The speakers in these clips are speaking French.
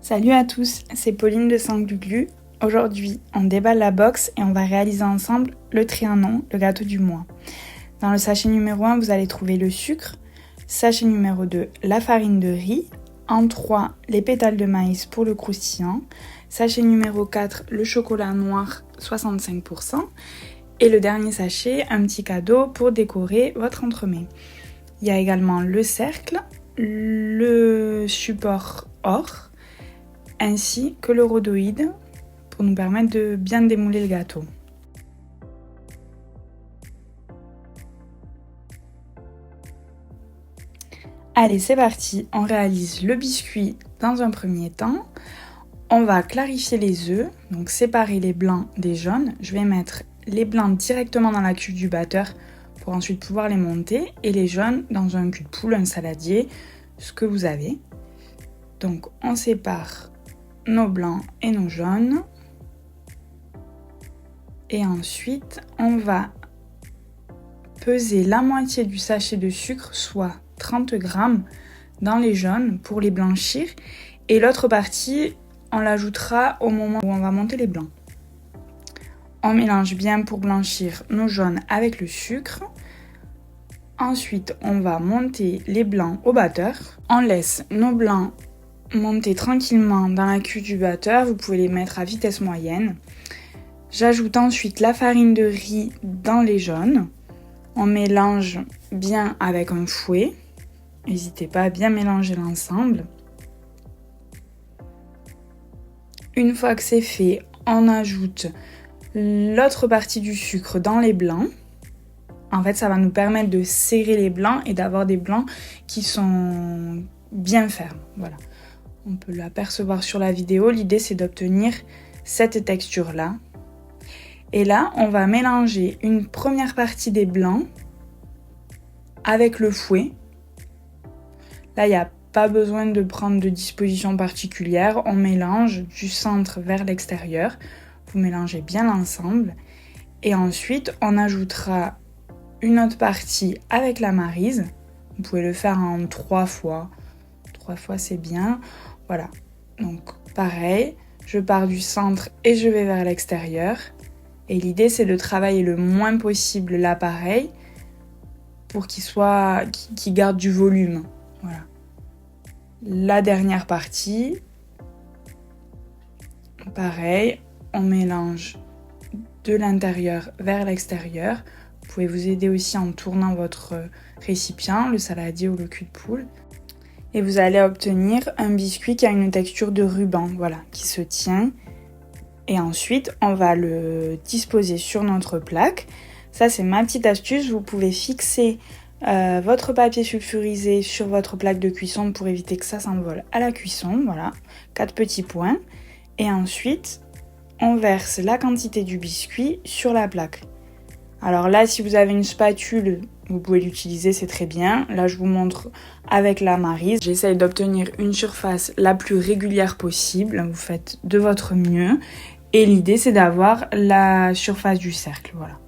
Salut à tous, c'est Pauline de Sangluglu. Aujourd'hui, on déballe la box et on va réaliser ensemble le Trianon, le gâteau du mois. Dans le sachet numéro 1, vous allez trouver le sucre. Sachet numéro 2, la farine de riz. En 3, les pétales de maïs pour le croustillant. Sachet numéro 4, le chocolat noir 65%. Et le dernier sachet, un petit cadeau pour décorer votre entremets. Il y a également le cercle, le support or, ainsi que le rhodoïde pour nous permettre de bien démouler le gâteau. Allez, c'est parti, on réalise le biscuit dans un premier temps. On va clarifier les œufs, donc séparer les blancs des jaunes. Je vais mettre les blancs directement dans la cuve du batteur pour ensuite pouvoir les monter et les jaunes dans un cul de poule, un saladier, ce que vous avez. Donc on sépare nos blancs et nos jaunes. Et ensuite, on va peser la moitié du sachet de sucre, soit 30 g, dans les jaunes pour les blanchir. Et l'autre partie, on l'ajoutera au moment où on va monter les blancs. On mélange bien pour blanchir nos jaunes avec le sucre. Ensuite, on va monter les blancs au batteur. On laisse nos blancs monter tranquillement dans la cuve du batteur. Vous pouvez les mettre à vitesse moyenne. J'ajoute ensuite la farine de riz dans les jaunes. On mélange bien avec un fouet. N'hésitez pas à bien mélanger l'ensemble. Une fois que c'est fait, on ajoute l'autre partie du sucre dans les blancs. En fait, ça va nous permettre de serrer les blancs et d'avoir des blancs qui sont bien fermes. Voilà. On peut l'apercevoir sur la vidéo. L'idée, c'est d'obtenir cette texture-là. Et là, on va mélanger une première partie des blancs avec le fouet. Là, il n'y a pas besoin de prendre de disposition particulière. On mélange du centre vers l'extérieur. Vous mélangez bien l'ensemble. Et ensuite, on ajoutera une autre partie avec la maryse. Vous pouvez le faire en 3 fois. 3 fois, c'est bien. Voilà. Donc, pareil, je pars du centre et je vais vers l'extérieur. Et l'idée, c'est de travailler le moins possible l'appareil pour qu'il garde du volume. Voilà. La dernière partie, pareil, on mélange de l'intérieur vers l'extérieur. Vous pouvez vous aider aussi en tournant votre récipient, le saladier ou le cul de poule. Et vous allez obtenir un biscuit qui a une texture de ruban, voilà, qui se tient. Et ensuite, on va le disposer sur notre plaque. Ça, c'est ma petite astuce. Vous pouvez fixer votre papier sulfurisé sur votre plaque de cuisson pour éviter que ça s'envole à la cuisson. Voilà, 4 petits points. Et ensuite, on verse la quantité du biscuit sur la plaque. Alors là, si vous avez une spatule, vous pouvez l'utiliser, c'est très bien. Là, je vous montre avec la maryse. J'essaye d'obtenir une surface la plus régulière possible. Vous faites de votre mieux. Et l'idée, c'est d'avoir la surface du cercle, voilà.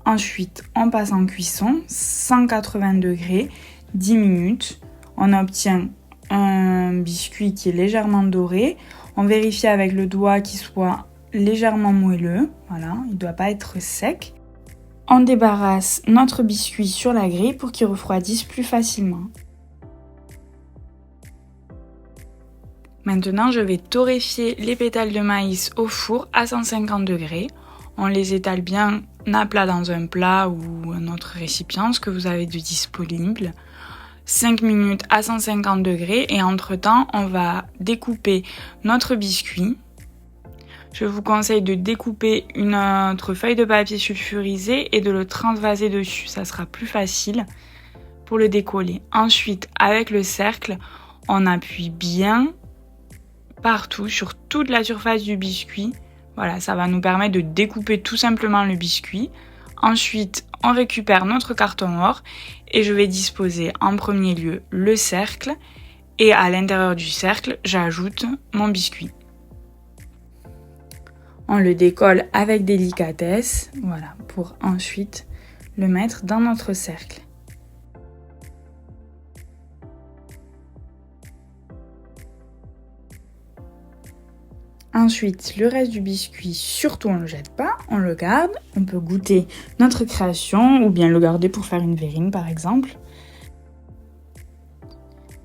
Ensuite, on passe en cuisson, 180 degrés, 10 minutes. On obtient un biscuit qui est légèrement doré. On vérifie avec le doigt qu'il soit légèrement moelleux, voilà, il ne doit pas être sec. On débarrasse notre biscuit sur la grille pour qu'il refroidisse plus facilement. Maintenant, je vais torréfier les pétales de maïs au four à 150 degrés. On les étale bien à plat dans un plat ou un autre récipient, ce que vous avez de disponible. 5 minutes à 150 degrés et entre-temps, on va découper notre biscuit. Je vous conseille de découper une autre feuille de papier sulfurisé et de le transvaser dessus. Ça sera plus facile pour le décoller. Ensuite, avec le cercle, on appuie bien partout, sur toute la surface du biscuit. Voilà, ça va nous permettre de découper tout simplement le biscuit. Ensuite, on récupère notre carton or et je vais disposer en premier lieu le cercle. Et à l'intérieur du cercle, j'ajoute mon biscuit. On le décolle avec délicatesse, voilà, pour ensuite le mettre dans notre cercle. Ensuite, le reste du biscuit, surtout on ne le jette pas, on le garde. On peut goûter notre création ou bien le garder pour faire une verrine par exemple.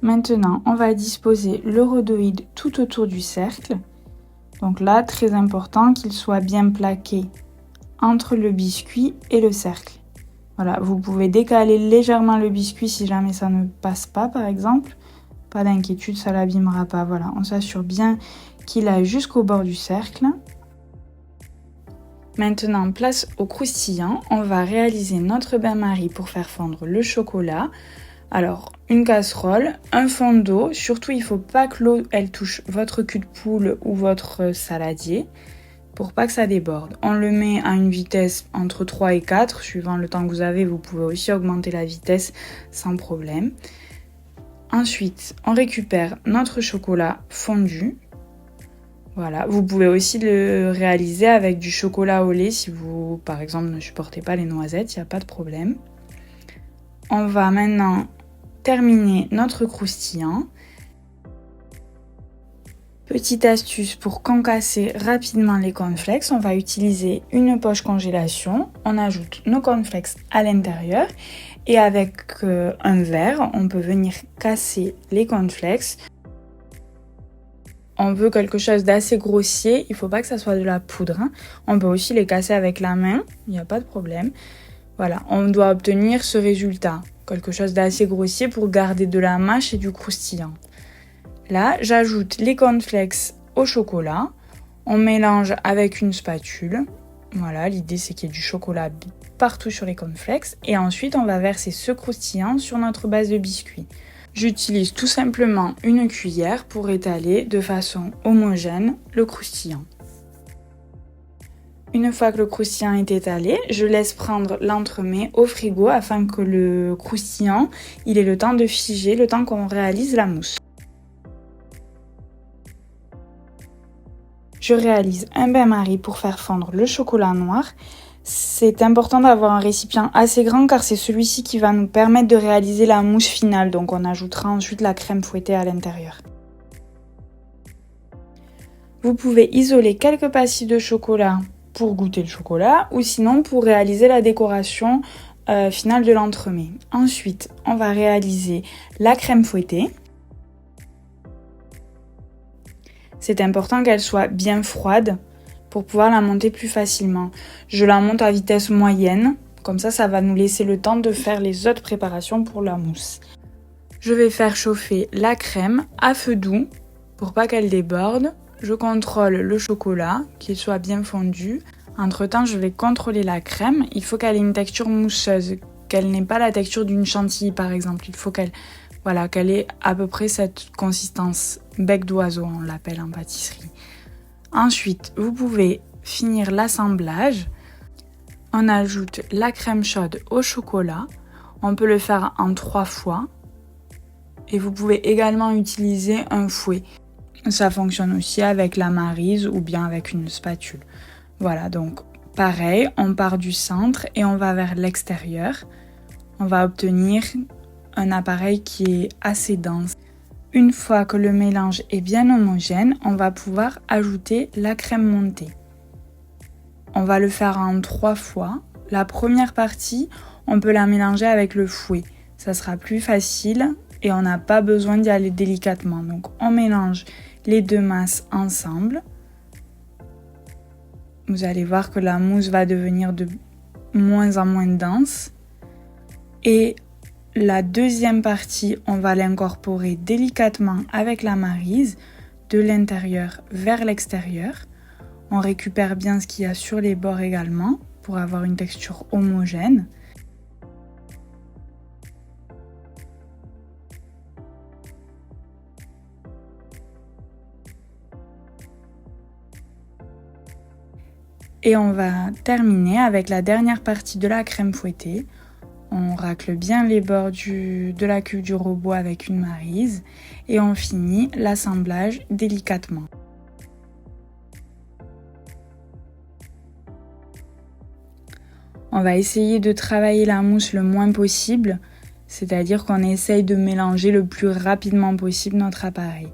Maintenant, on va disposer le rhodoïde tout autour du cercle. Donc là, très important qu'il soit bien plaqué entre le biscuit et le cercle. Voilà, vous pouvez décaler légèrement le biscuit si jamais ça ne passe pas par exemple. Pas d'inquiétude, ça l'abîmera pas. Voilà, on s'assure bien qu'il aille jusqu'au bord du cercle. Maintenant, place au croustillant. On va réaliser notre bain-marie pour faire fondre le chocolat. Alors, une casserole, un fond d'eau. Surtout, il ne faut pas que l'eau elle touche votre cul de poule ou votre saladier pour pas que ça déborde. On le met à une vitesse entre 3 et 4. Suivant le temps que vous avez, vous pouvez aussi augmenter la vitesse sans problème. Ensuite, on récupère notre chocolat fondu. Voilà, vous pouvez aussi le réaliser avec du chocolat au lait si vous, par exemple, ne supportez pas les noisettes, il n'y a pas de problème. On va maintenant terminer notre croustillant. Petite astuce pour concasser rapidement les cornflakes, on va utiliser une poche congélation. On ajoute nos cornflakes à l'intérieur et avec un verre, on peut venir casser les cornflakes. On veut quelque chose d'assez grossier, il ne faut pas que ça soit de la poudre. On peut aussi les casser avec la main, il n'y a pas de problème. Voilà, on doit obtenir ce résultat, quelque chose d'assez grossier pour garder de la mâche et du croustillant. Là, j'ajoute les cornflakes au chocolat, on mélange avec une spatule. Voilà, l'idée c'est qu'il y ait du chocolat partout sur les cornflakes et ensuite on va verser ce croustillant sur notre base de biscuit. J'utilise tout simplement une cuillère pour étaler de façon homogène le croustillant. Une fois que le croustillant est étalé, je laisse prendre l'entremets au frigo afin que le croustillant il ait le temps de figer, le temps qu'on réalise la mousse. Je réalise un bain-marie pour faire fondre le chocolat noir. C'est important d'avoir un récipient assez grand car c'est celui-ci qui va nous permettre de réaliser la mousse finale. Donc on ajoutera ensuite la crème fouettée à l'intérieur. Vous pouvez isoler quelques pastilles de chocolat pour goûter le chocolat ou sinon pour réaliser la décoration finale de l'entremets. Ensuite, on va réaliser la crème fouettée. C'est important qu'elle soit bien froide pour pouvoir la monter plus facilement. Je la monte à vitesse moyenne, comme ça va nous laisser le temps de faire les autres préparations pour la mousse. Je vais faire chauffer la crème à feu doux pour pas qu'elle déborde. Je contrôle le chocolat, qu'il soit bien fondu. Entre-temps, je vais contrôler la crème. Il faut qu'elle ait une texture mousseuse, qu'elle n'ait pas la texture d'une chantilly par exemple. Il faut qu'elle ait à peu près cette consistance bec d'oiseau, on l'appelle en pâtisserie. Ensuite, vous pouvez finir l'assemblage. On ajoute la crème chaude au chocolat. On peut le faire en 3 fois. Et vous pouvez également utiliser un fouet. Ça fonctionne aussi avec la maryse ou bien avec une spatule. Voilà, donc pareil, on part du centre et on va vers l'extérieur. On va obtenir un appareil qui est assez dense. Une fois que le mélange est bien homogène, on va pouvoir ajouter la crème montée. On va le faire en 3 fois. La première partie, on peut la mélanger avec le fouet. Ça sera plus facile et on n'a pas besoin d'y aller délicatement. Donc on mélange les deux masses ensemble. Vous allez voir que la mousse va devenir de moins en moins dense. Et la deuxième partie, on va l'incorporer délicatement avec la maryse de l'intérieur vers l'extérieur. On récupère bien ce qu'il y a sur les bords également pour avoir une texture homogène. Et on va terminer avec la dernière partie de la crème fouettée. On racle bien les bords de la cuve du robot avec une maryse et on finit l'assemblage délicatement. On va essayer de travailler la mousse le moins possible, c'est-à-dire qu'on essaye de mélanger le plus rapidement possible notre appareil.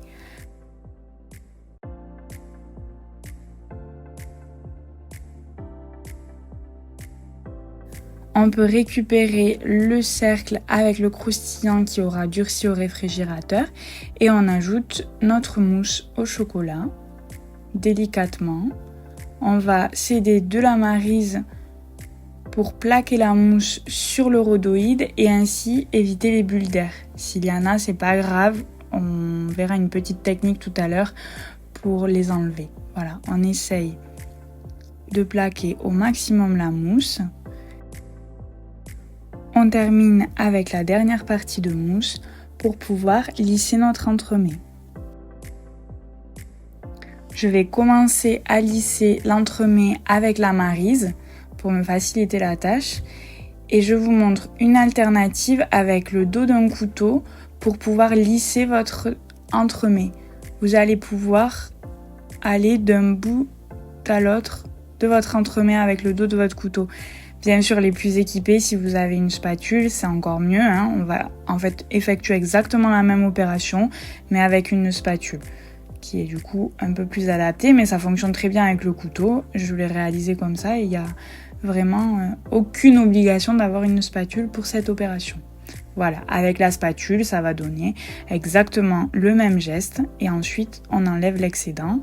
On peut récupérer le cercle avec le croustillant qui aura durci au réfrigérateur et on ajoute notre mousse au chocolat délicatement. On va céder de la maryse pour plaquer la mousse sur le rhodoïde et ainsi éviter les bulles d'air. S'il y en a, c'est pas grave, on verra une petite technique tout à l'heure pour les enlever. Voilà, on essaye de plaquer au maximum la mousse. On termine avec la dernière partie de mousse pour pouvoir lisser notre entremets. Je vais commencer à lisser l'entremets avec la maryse pour me faciliter la tâche et je vous montre une alternative avec le dos d'un couteau pour pouvoir lisser votre entremets. Vous allez pouvoir aller d'un bout à l'autre de votre entremets avec le dos de votre couteau. Bien sûr, les plus équipés, si vous avez une spatule, c'est encore mieux. On va en fait effectuer exactement la même opération, mais avec une spatule, qui est du coup un peu plus adaptée, mais ça fonctionne très bien avec le couteau. Je l'ai réalisé comme ça et il n'y a vraiment aucune obligation d'avoir une spatule pour cette opération. Voilà, avec la spatule, ça va donner exactement le même geste et ensuite on enlève l'excédent.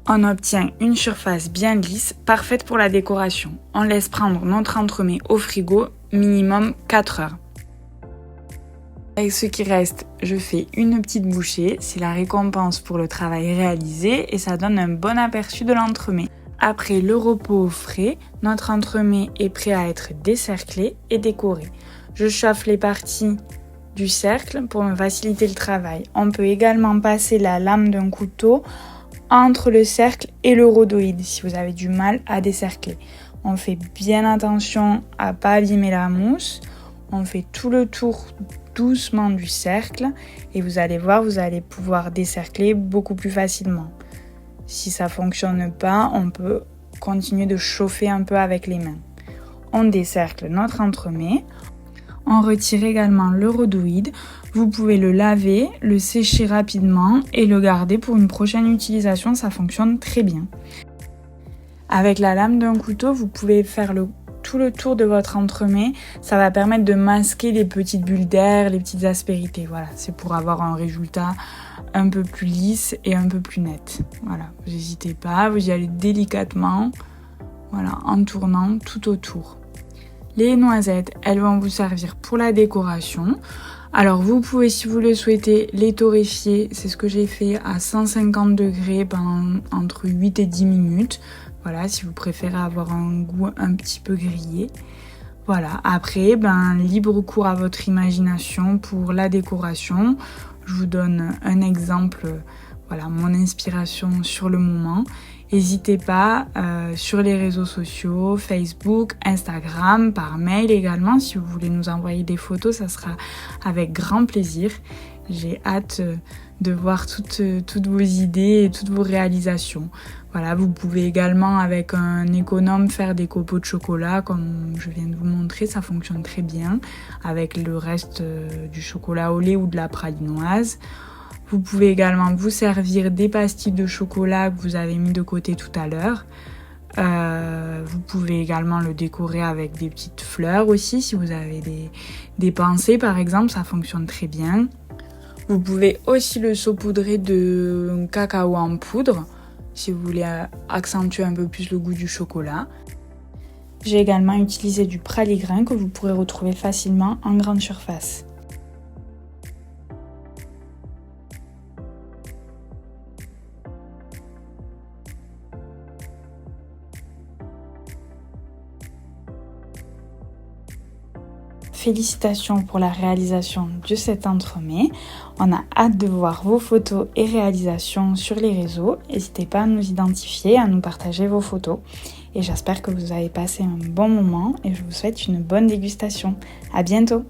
On obtient une surface bien lisse, parfaite pour la décoration. On laisse prendre notre entremets au frigo, minimum 4 heures. Avec ce qui reste, je fais une petite bouchée, c'est la récompense pour le travail réalisé et ça donne un bon aperçu de l'entremets. Après le repos au frais, notre entremets est prêt à être décerclé et décoré. Je chauffe les parties du cercle pour me faciliter le travail. On peut également passer la lame d'un couteau entre le cercle et le rhodoïde si vous avez du mal à décercler. On fait bien attention à ne pas abîmer la mousse. On fait tout le tour doucement du cercle et vous allez voir, vous allez pouvoir décercler beaucoup plus facilement. Si ça ne fonctionne pas, on peut continuer de chauffer un peu avec les mains. On décercle notre entremets. On retire également le rhodoïde. Vous pouvez le laver, le sécher rapidement et le garder pour une prochaine utilisation, ça fonctionne très bien. Avec la lame d'un couteau, vous pouvez faire tout le tour de votre entremets. Ça va permettre de masquer les petites bulles d'air, les petites aspérités. Voilà, c'est pour avoir un résultat un peu plus lisse et un peu plus net. Voilà, vous n'hésitez pas, vous y allez délicatement, voilà, en tournant tout autour. Les noisettes, elles vont vous servir pour la décoration. Alors vous pouvez, si vous le souhaitez, les torréfier. C'est ce que j'ai fait à 150 degrés pendant entre 8 et 10 minutes. Voilà, si vous préférez avoir un goût un petit peu grillé. Voilà, après, libre cours à votre imagination pour la décoration. Je vous donne un exemple, voilà, mon inspiration sur le moment. N'hésitez pas sur les réseaux sociaux, Facebook, Instagram, par mail également. Si vous voulez nous envoyer des photos, ça sera avec grand plaisir. J'ai hâte de voir toutes vos idées et toutes vos réalisations. Voilà, vous pouvez également avec un économe faire des copeaux de chocolat comme je viens de vous montrer, ça fonctionne très bien avec le reste du chocolat au lait ou de la pralinoise. Vous pouvez également vous servir des pastilles de chocolat que vous avez mis de côté tout à l'heure. Vous pouvez également le décorer avec des petites fleurs aussi, si vous avez des pensées par exemple, ça fonctionne très bien. Vous pouvez aussi le saupoudrer de cacao en poudre, si vous voulez accentuer un peu plus le goût du chocolat. J'ai également utilisé du praligrain que vous pourrez retrouver facilement en grande surface. Félicitations pour la réalisation de cet entremets. On a hâte de voir vos photos et réalisations sur les réseaux. N'hésitez pas à nous identifier, à nous partager vos photos. Et j'espère que vous avez passé un bon moment et je vous souhaite une bonne dégustation. À bientôt!